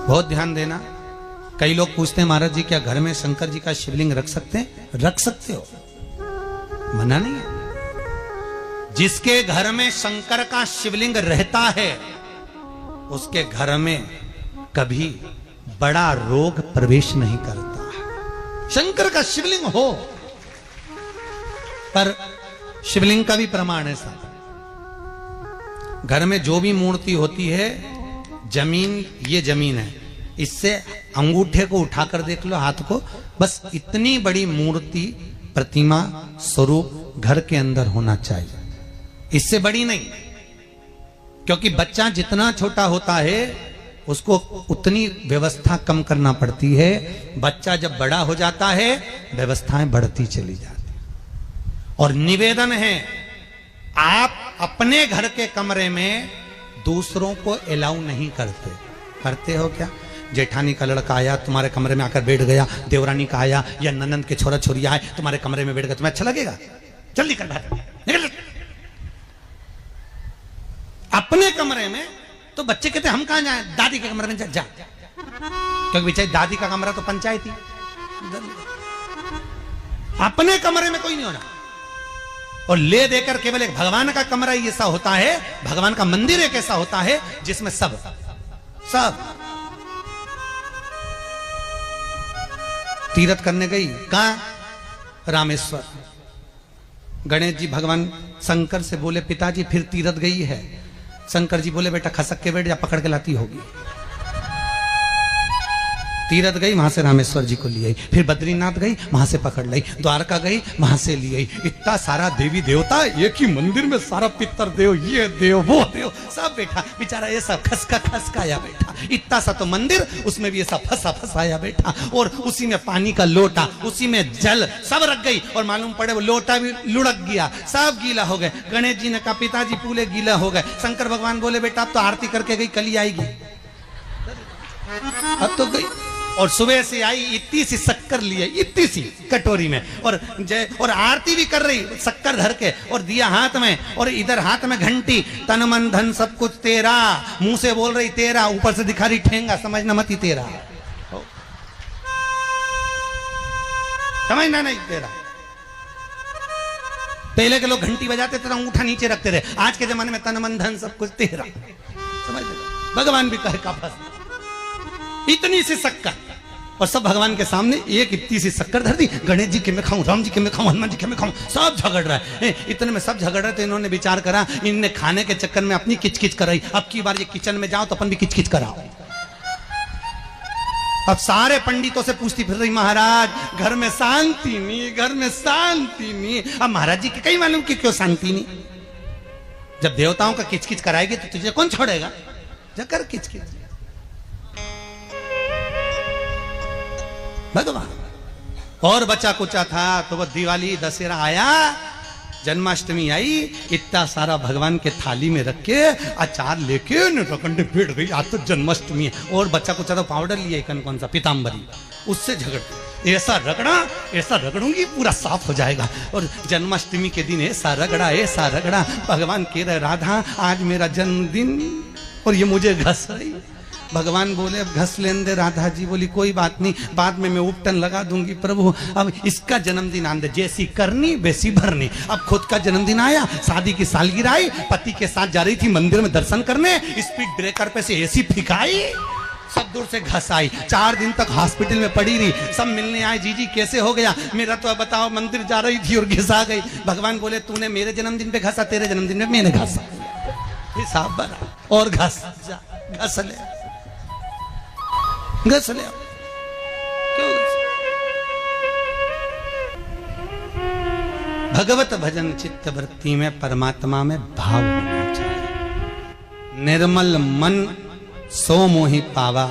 बहुत ध्यान देना। कई लोग पूछते हैं महाराज जी क्या घर में शंकर जी का शिवलिंग रख सकते हैं? रख सकते हो, मना नहीं है। जिसके घर में शंकर का शिवलिंग रहता है उसके घर में कभी बड़ा रोग प्रवेश नहीं करता है। शंकर का शिवलिंग हो, पर शिवलिंग का भी प्रमाण है साहब। घर में जो भी मूर्ति होती है, जमीन ये जमीन है, इससे अंगूठे को उठाकर देख लो, हाथ को, बस इतनी बड़ी मूर्ति प्रतिमा स्वरूप घर के अंदर होना चाहिए, इससे बड़ी नहीं। क्योंकि बच्चा जितना छोटा होता है उसको उतनी व्यवस्था कम करना पड़ती है। बच्चा जब बड़ा हो जाता है व्यवस्थाएं बढ़ती चली जाती। और निवेदन है, आप अपने घर के कमरे में दूसरों को अलाउ नहीं करते। करते हो क्या? जेठानी का लड़का आया तुम्हारे कमरे में आकर बैठ गया, देवरानी का आया या ननंद के छोरा छोरिया आए तुम्हारे कमरे में बैठ गया, तुम्हें अच्छा लगेगा? जल्दी कर निकल। अपने कमरे में तो बच्चे कहते हम कहां जाएं? दादी के कमरे में जा। क्योंकि बेचारी दादी का कमरा तो पंचायती। अपने कमरे में कोई नहीं होना। और ले देकर केवल एक भगवान का कमरा ही ऐसा होता है, भगवान का मंदिर एक ऐसा होता है जिसमें सब तीर्थ करने गई। कहां? रामेश्वर। गणेश जी भगवान शंकर से बोले पिताजी फिर तीर्थ गई है। शंकर जी बोले बेटा खसक के बैठ जा, पकड़ के लाती होगी। तीरथ गई, वहां से रामेश्वर जी को ले आई। फिर बद्रीनाथ गई, वहां से पकड़ लाई। द्वारका गई, वहां से ले आई। इतना सारा देवी देवता एक ही मंदिर में, सारा पितर देव, ये देव वो देव सब बैठा। बेचारा ये सब खसकाया बैठा। इतना सा तो मंदिर, उसमें भी ऐसा फंसाया बैठा। और उसी में पानी का लोटा, उसी में जल सब रख गई। और मालूम पड़े वो लोटा भी लुढ़क गया, सब गीला हो गए। गणेश जी ने कहा पिताजी पूरे गीला हो गए। शंकर भगवान बोले बेटा अब तो आरती करके गई, कल ही आएगी। अब तो गई और सुबह से आई, इतनी सी शक्कर लिए, इतनी सी कटोरी में, और आरती भी कर रही शक्कर धर के, और दिया हाथ में, और इधर हाथ में घंटी, तन मन धन सब कुछ तेरा, मुंह से बोल रही तेरा, ऊपर से दिखा रही ठेंगा, समझना मत ही तेरा, समझना नहीं तेरा। पहले के लोग घंटी बजाते थे, अंगूठा नीचे रखते थे। आज के जमाने में तन मन धन सब कुछ तेरा, समझ भगवान भी कहे का फंस। इतनी सी शक्कर, और सब भगवान के सामने एक इतनी सी शक्कर धर दी। गणेश जी के मैं खाऊं, राम जी के मैं खाऊं, हनुमान जी के मैं खाऊं, सब झगड़ रहा है। इतने में सब झगड़ रहे थे। इन्होंने विचार करा, इनने खाने के चक्कर में अपनी किचकिच कराई, अब की बार ये किचन में जाओ तो अपन भी किचकिच कराओ। अब सारे पंडितों से पूछती फिर रही, महाराज घर में शांति नहीं, घर में शांति नहीं। अब महाराज जी के कहीं मालूम कि क्यों शांति नहीं? जब देवताओं का किचकिच कराएगी तो तुझे कौन छोड़ेगा? जकर किचकिच भगवान। और बचा कुचा था तो वो दिवाली दशहरा आया, जन्माष्टमी आई, इतना सारा भगवान के थाली में रख के अचार लेके नटखंडे पेट गई। आज तो जन्माष्टमी है। और बच्चा कुचा तो पाउडर लिया कौन सा पीताम्बरी, उससे झगड़, ऐसा रगड़ूंगी पूरा साफ हो जाएगा। और जन्माष्टमी के दिन ऐसा रगड़ा। भगवान कह रहे राधा आज मेरा जन्मदिन और ये मुझे घस रही। भगवान बोले अब घस लेने दे। राधा जी बोली कोई बात नहीं, बाद में मैं उपटन लगा दूंगी प्रभु, अब इसका जन्मदिन आने दे, जैसी करनी वैसी भरनी। अब खुद का जन्मदिन आया, शादी की सालगिरह आई, पति के साथ जा रही थी मंदिर में दर्शन करने, स्पीड ब्रेकर पे से ऐसी फिकाई, सब दूर से घस आई। 4 दिन तक हॉस्पिटल में पड़ी रही। सब मिलने आए, जीजी कैसे हो गया? मेरा तो बताओ मंदिर जा रही थी और घिसा गई। भगवान बोले तूने मेरे जन्मदिन पे घसा, तेरे जन्मदिन में मैंने घसा, हिसाब बना। और घस ले घस ले। क्यों? भगवत भजन चित्त वृत्ति में, परमात्मा में भाव होना चाहिए। निर्मल मन सो मोहि पावा,